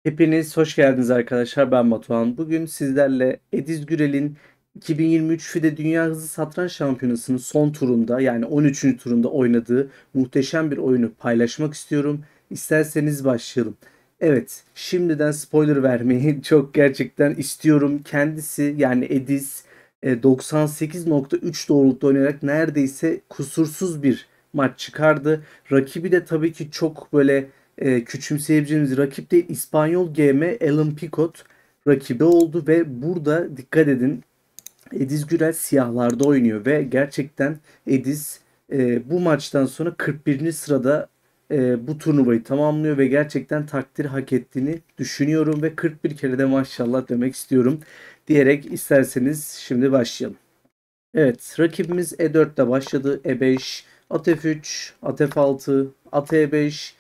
Hepiniz hoş geldiniz arkadaşlar. Ben Batuhan. Bugün sizlerle Ediz Gürel'in 2023 FIDE Dünya Hızlı Satranç Şampiyonası'nın son turunda yani 13. turunda oynadığı muhteşem bir oyunu paylaşmak istiyorum. İsterseniz başlayalım. Evet, şimdiden spoiler vermeyi çok gerçekten istiyorum. Kendisi yani Ediz 98.3 doğrultuda oynayarak neredeyse kusursuz bir maç çıkardı. Rakibi de tabii ki çok böyle küçümseyebileceğimiz rakip değil. İspanyol GM Alan Picot rakibi oldu ve burada dikkat edin, Ediz Gürel siyahlarda oynuyor ve gerçekten Ediz bu maçtan sonra 41. sırada bu turnuvayı tamamlıyor ve gerçekten takdir hak ettiğini düşünüyorum ve 41 kere de maşallah demek istiyorum diyerek isterseniz şimdi başlayalım. Evet, rakibimiz E4'te başladı. E5, at F3, at F6, at E5,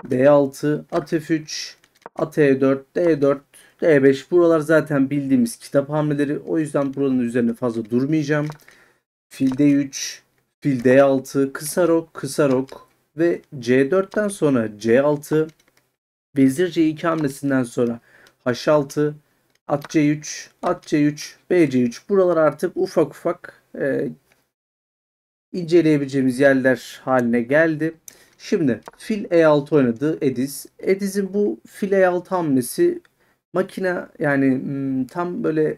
D6, at F3, at E4, D4, D5. Buralar zaten bildiğimiz kitap hamleleri. O yüzden buranın üzerine fazla durmayacağım. Fil D3, fil D6, kısa rok, kısa rok ve C4'ten sonra C6, vezir C2 hamlesinden sonra H6, at C3, at C3, B C3. Buralar artık ufak ufak inceleyebileceğimiz yerler haline geldi. Şimdi fil E6 oynadı Ediz. Ediz'in bu fil E6 hamlesi makine yani tam böyle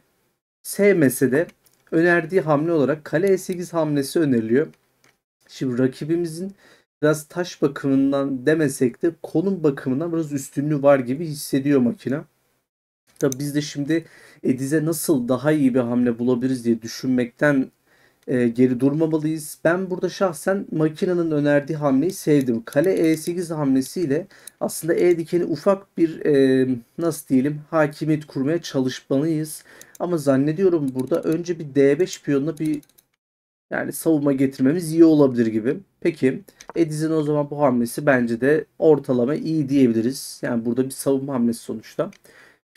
sevmese de önerdiği hamle olarak kale E8 hamlesi öneriliyor. Şimdi rakibimizin biraz taş bakımından demesek de konum bakımından biraz üstünlüğü var gibi hissediyor makine. Tabii biz de şimdi Ediz'e nasıl daha iyi bir hamle bulabiliriz diye düşünmekten geri durmamalıyız. Ben burada şahsen makinenin önerdiği hamleyi sevdim. Kale E8 hamlesiyle aslında E dikeni ufak bir nasıl diyelim hakimiyet kurmaya çalışmalıyız. Ama zannediyorum burada önce bir D5 piyonuna bir yani savunma getirmemiz iyi olabilir gibi. Peki Ediz'in o zaman bu hamlesi bence de ortalama iyi diyebiliriz. Yani burada bir savunma hamlesi sonuçta.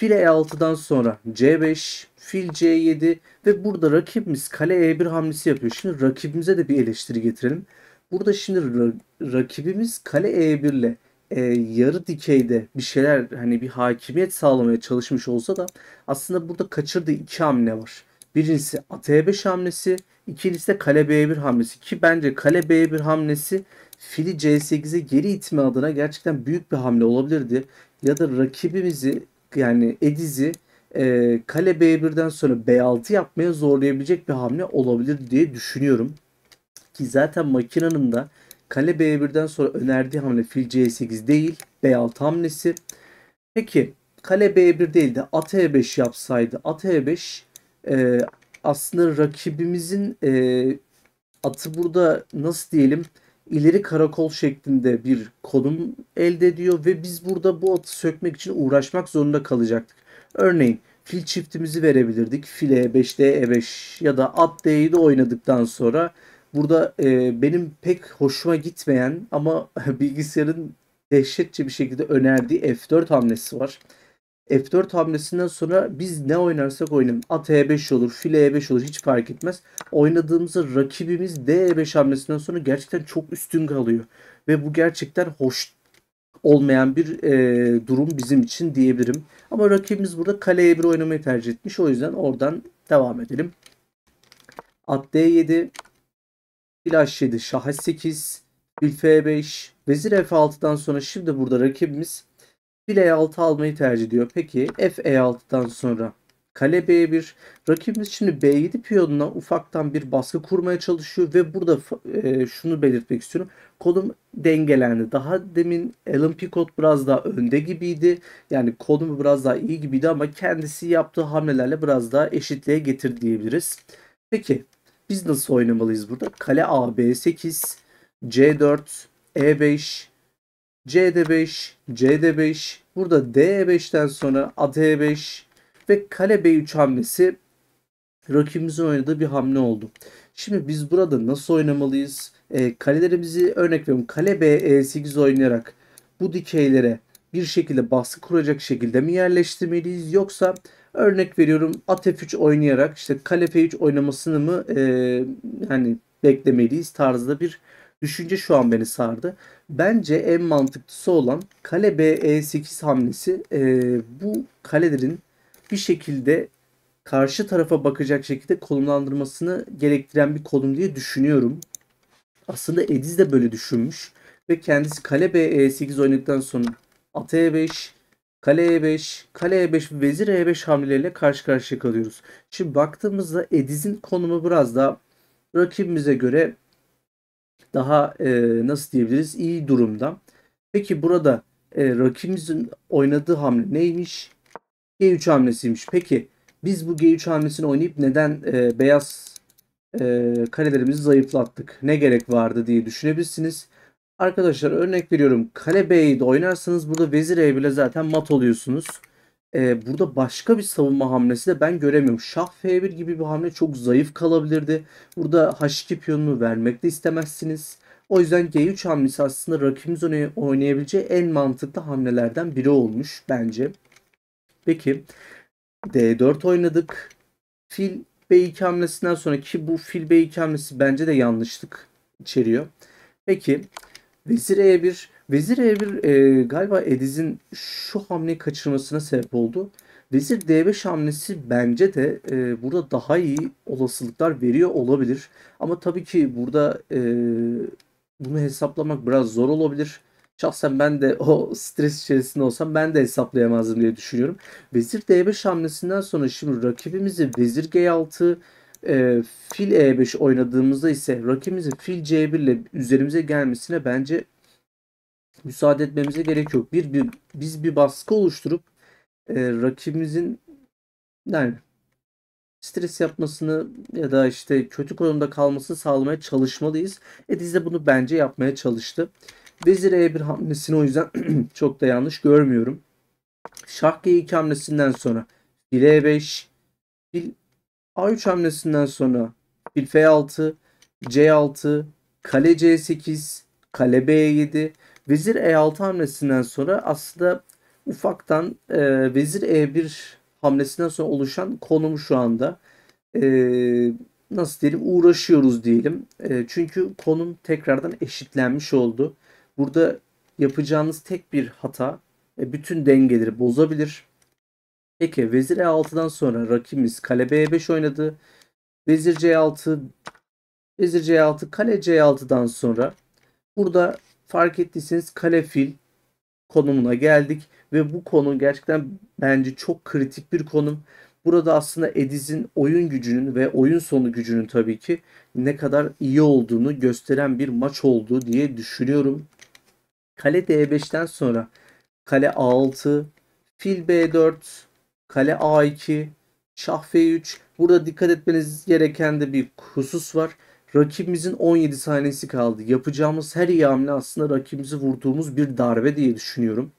Fil E6'dan sonra C5, fil C7 ve burada rakibimiz kale E1 hamlesi yapıyor. Şimdi rakibimize de bir eleştiri getirelim. Burada şimdi rakibimiz kale E1 ile yarı dikeyde bir şeyler hani bir hakimiyet sağlamaya çalışmış olsa da aslında burada kaçırdığı iki hamle var. Birincisi at E5 hamlesi, ikincisi de kale B1 hamlesi ki bence kale B1 hamlesi fili C8'e geri itme adına gerçekten büyük bir hamle olabilirdi. Ya da rakibimizi yani Ediz'i kale B1'den sonra B6 yapmaya zorlayabilecek bir hamle olabilir diye düşünüyorum. Ki zaten makinenin de kale B1'den sonra önerdiği hamle fil C8 değil B6 hamlesi. Peki kale B1 değil de at E5 yapsaydı at E5 e, aslında rakibimizin atı burada nasıl diyelim ileri karakol şeklinde bir konum elde ediyor ve biz burada bu atı sökmek için uğraşmak zorunda kalacaktık. Örneğin fil çiftimizi verebilirdik. Fil E5, D E5 ya da at D7 oynadıktan sonra burada benim pek hoşuma gitmeyen ama bilgisayarın dehşetçe bir şekilde önerdiği F4 hamlesi var. F4 hamlesinden sonra biz ne oynarsak oynayalım. At E5 olur, fil E5 olur hiç fark etmez. Oynadığımızda rakibimiz D5 hamlesinden sonra gerçekten çok üstün kalıyor. Ve bu gerçekten hoş olmayan bir durum bizim için diyebilirim. Ama rakibimiz burada kale E1 oynamayı tercih etmiş. O yüzden oradan devam edelim. At D7, fil H7, şah H8, fil F5, vezir F6'dan sonra şimdi burada rakibimiz fil E6 almayı tercih ediyor. Peki f E6'dan sonra kale B1. Rakibimiz şimdi B7 piyonuna ufaktan bir baskı kurmaya çalışıyor ve burada şunu belirtmek istiyorum. Konum dengelendi. Daha demin Alan Picot biraz daha önde gibiydi. Yani konumu biraz daha iyi gibiydi ama kendisi yaptığı hamlelerle biraz daha eşitliğe getirdi diyebiliriz. Peki biz nasıl oynamalıyız burada? Kale A B8, C4, E5, CD5, CD5, burada D5'ten sonra at E5 ve kale B3 hamlesi rakibimizin oynadığı bir hamle oldu. Şimdi biz burada nasıl oynamalıyız? Kalelerimizi örnek veriyorum. Kale B E8 oynayarak bu dikeylere bir şekilde baskı kuracak şekilde mi yerleştirmeliyiz? Yoksa örnek veriyorum at F3 oynayarak işte kale F3 oynamasını mı yani beklemeliyiz tarzda bir düşünce şu an beni sardı. Bence en mantıklısı olan kale B E8 hamlesi. Bu kalelerin bir şekilde karşı tarafa bakacak şekilde konumlandırmasını gerektiren bir konum diye düşünüyorum. Aslında Ediz de böyle düşünmüş ve kendisi kale B E8 oynadıktan sonra at E5, kale E5, kale E5 ve vezir E5 hamleleriyle karşı karşıya kalıyoruz. Şimdi baktığımızda Ediz'in konumu biraz daha rakibimize göre daha nasıl diyebiliriz, iyi durumda. Peki burada rakibimizin oynadığı hamle neymiş? G3 hamlesiymiş. Peki biz bu G3 hamlesini oynayıp neden beyaz kalelerimizi zayıflattık? Ne gerek vardı diye düşünebilirsiniz. Arkadaşlar örnek veriyorum. Kale B'yi de oynarsanız burada vezir E bile zaten mat oluyorsunuz. Burada başka bir savunma hamlesi de ben göremiyorum. Şah F1 gibi bir hamle çok zayıf kalabilirdi. Burada H2 piyonunu vermek de istemezsiniz. O yüzden G3 hamlesi aslında rakibimiz oynayabileceği en mantıklı hamlelerden biri olmuş bence. Peki D4 oynadık. Fil B2 hamlesinden sonra, ki bu fil B2 hamlesi bence de yanlışlık içeriyor. Peki Vezir E1. Vezir E1 galiba Ediz'in şu hamleyi kaçırmasına sebep oldu. Vezir D5 hamlesi bence de burada daha iyi olasılıklar veriyor olabilir. Ama tabii ki burada bunu hesaplamak biraz zor olabilir. Şahsen ben de o stres içerisinde olsam ben de hesaplayamazdım diye düşünüyorum. Vezir D5 hamlesinden sonra şimdi rakibimizi vezir G6, fil E5 oynadığımızda ise rakibimizin fil C1 ile üzerimize gelmesine bence müsaade etmemize gerek yok. Biz bir baskı oluşturup rakibimizin yani stres yapmasını ya da işte kötü konumda kalmasını sağlamaya çalışmalıyız. Ediz de bunu bence yapmaya çalıştı. Vezir E1 hamlesini o yüzden çok da yanlış görmüyorum. Şah G2 hamlesinden sonra fil E5, fil A3 hamlesinden sonra fil F6, C6, kale C8, kale B7, vezir E6 hamlesinden sonra aslında ufaktan vezir E1 hamlesinden sonra oluşan konumu şu anda nasıl diyelim, uğraşıyoruz diyelim. Çünkü konum tekrardan eşitlenmiş oldu. Burada yapacağınız tek bir hata bütün dengeleri bozabilir. Peki vezir E6'dan sonra rakibimiz kale B5 oynadı. Vezir C6, vezir C6, kale C6'dan sonra burada fark ettiyseniz kale fil konumuna geldik ve bu konu gerçekten bence çok kritik bir konum. Burada aslında Ediz'in oyun gücünün ve oyun sonu gücünün tabii ki ne kadar iyi olduğunu gösteren bir maç oldu diye düşünüyorum. Kale D5'ten sonra kale A6, fil B4, kale A2, şah F3. Burada dikkat etmeniz gereken de bir husus var. Rakibimizin 17 saniyesi kaldı. Yapacağımız her iyi hamle aslında rakibimizi vurduğumuz bir darbe diye düşünüyorum.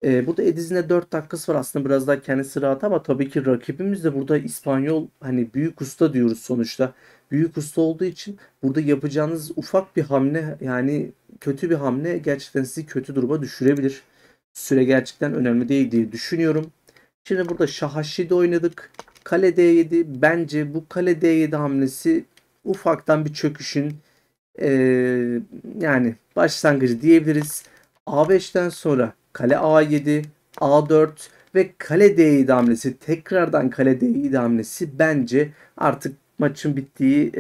Burada Ediz'in de 4 dakikası var. Aslında biraz daha kendisi rahat ama tabii ki rakibimiz de burada İspanyol, hani büyük usta diyoruz sonuçta. Büyük usta olduğu için burada yapacağınız ufak bir hamle, yani kötü bir hamle gerçekten sizi kötü duruma düşürebilir. Süre gerçekten önemli değil diye düşünüyorum. Şimdi burada şah H7 oynadık. Kale D7. Bence bu kale D7 hamlesi ufaktan bir çöküşün yani başlangıcı diyebiliriz. A5'ten sonra kale A7, A4 ve kale D7 hamlesi, tekrardan kale D7 hamlesi bence artık maçın bittiği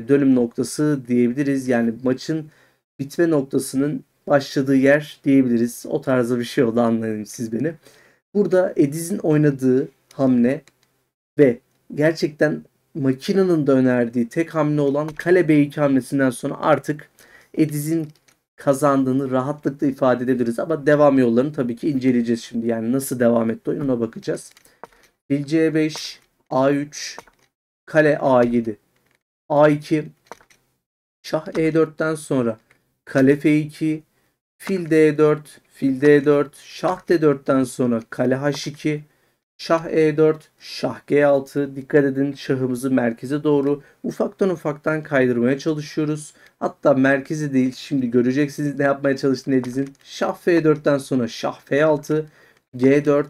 dönüm noktası diyebiliriz. Yani maçın bitme noktasının başladığı yer diyebiliriz. O tarzda bir şey oldu, anlayın siz beni. Burada Ediz'in oynadığı hamle ve gerçekten makinenin de önerdiği tek hamle olan kale B2 hamlesinden sonra artık Ediz'in kazandığını rahatlıkla ifade edebiliriz. Ama devam yollarını tabii ki inceleyeceğiz şimdi. Yani nasıl devam etti oyununa bakacağız. Fil C5, A3, kale A7, A2, şah E4'ten sonra kale F2, fil D4, fil D4, şah D4'ten sonra kale H2, şah E4, şah G6. Dikkat edin, şahımızı merkeze doğru ufaktan kaydırmaya çalışıyoruz. Hatta merkezi değil, şimdi göreceksiniz ne yapmaya çalıştığını Ediz'in. Şah F4'ten sonra şah F6, G4,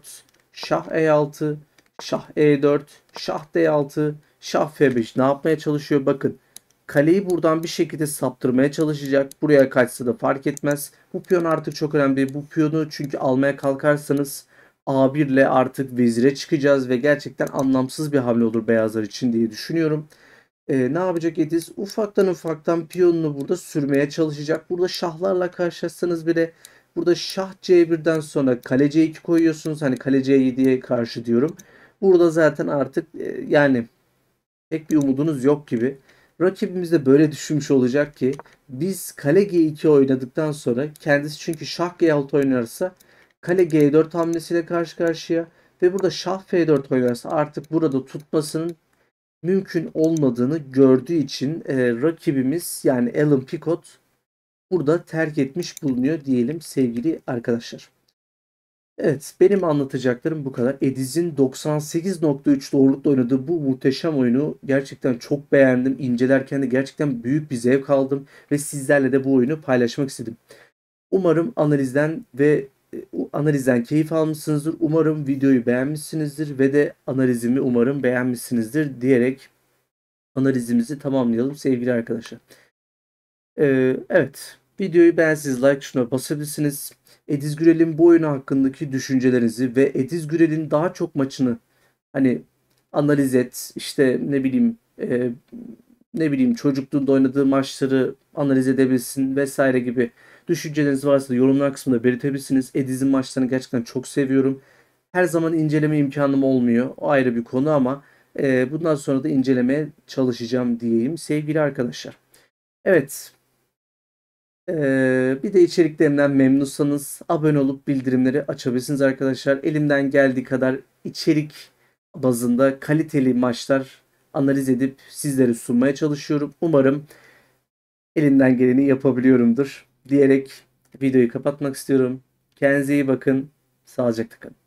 şah E6, şah E4, şah D6, şah F5. Ne yapmaya çalışıyor bakın. kaleyi buradan bir şekilde saptırmaya çalışacak. Buraya kaçsa da fark etmez. Bu piyon artık çok önemli. Bu piyonu çünkü almaya kalkarsanız A1 ile artık vezire çıkacağız ve gerçekten anlamsız bir hamle olur beyazlar için diye düşünüyorum. Ne yapacak Ediz? Ufaktan ufaktan piyonunu burada sürmeye çalışacak. Burada şahlarla karşılaşsanız bile burada şah C1'den sonra kale C2 koyuyorsunuz. Hani kale C7'ye karşı diyorum. Burada zaten artık yani pek bir umudunuz yok gibi. Rakibimiz de böyle düşünmüş olacak ki biz kale G2 oynadıktan sonra kendisi çünkü şah G6 oynarsa kale G4 hamlesiyle karşı karşıya ve burada şah F4 oynarsa artık burada tutmasının mümkün olmadığını gördüğü için rakibimiz yani Alan Picot burada terk etmiş bulunuyor diyelim sevgili arkadaşlar. Evet, benim anlatacaklarım bu kadar. Ediz'in 98.3 doğrulukla oynadığı bu muhteşem oyunu gerçekten çok beğendim. İncelerken de gerçekten büyük bir zevk aldım ve sizlerle de bu oyunu paylaşmak istedim. Umarım analizden keyif almışsınızdır. Umarım videoyu beğenmişsinizdir ve de analizimi umarım beğenmişsinizdir diyerek analizimizi tamamlayalım sevgili arkadaşlar. Evet, videoyu beğenseniz like tuşuna basabilirsiniz. Ediz Gürel'in bu oyunu hakkındaki düşüncelerinizi ve Ediz Gürel'in daha çok maçını hani analiz et, işte ne bileyim çocukluğunda oynadığı maçları analiz edebilirsin vesaire gibi düşünceleriniz varsa da yorumlar kısmında belirtebilirsiniz. Ediz'in maçlarını gerçekten çok seviyorum. Her zaman inceleme imkanım olmuyor. O ayrı bir konu ama bundan sonra da incelemeye çalışacağım diyeyim sevgili arkadaşlar. Evet. Bir de içeriklerimden memnunsanız abone olup bildirimleri açabilirsiniz arkadaşlar. Elimden geldiği kadar içerik bazında kaliteli maçlar analiz edip sizlere sunmaya çalışıyorum. Umarım elimden geleni yapabiliyorumdur diyerek videoyu kapatmak istiyorum. Kendinize iyi bakın. Sağlıcakla kalın.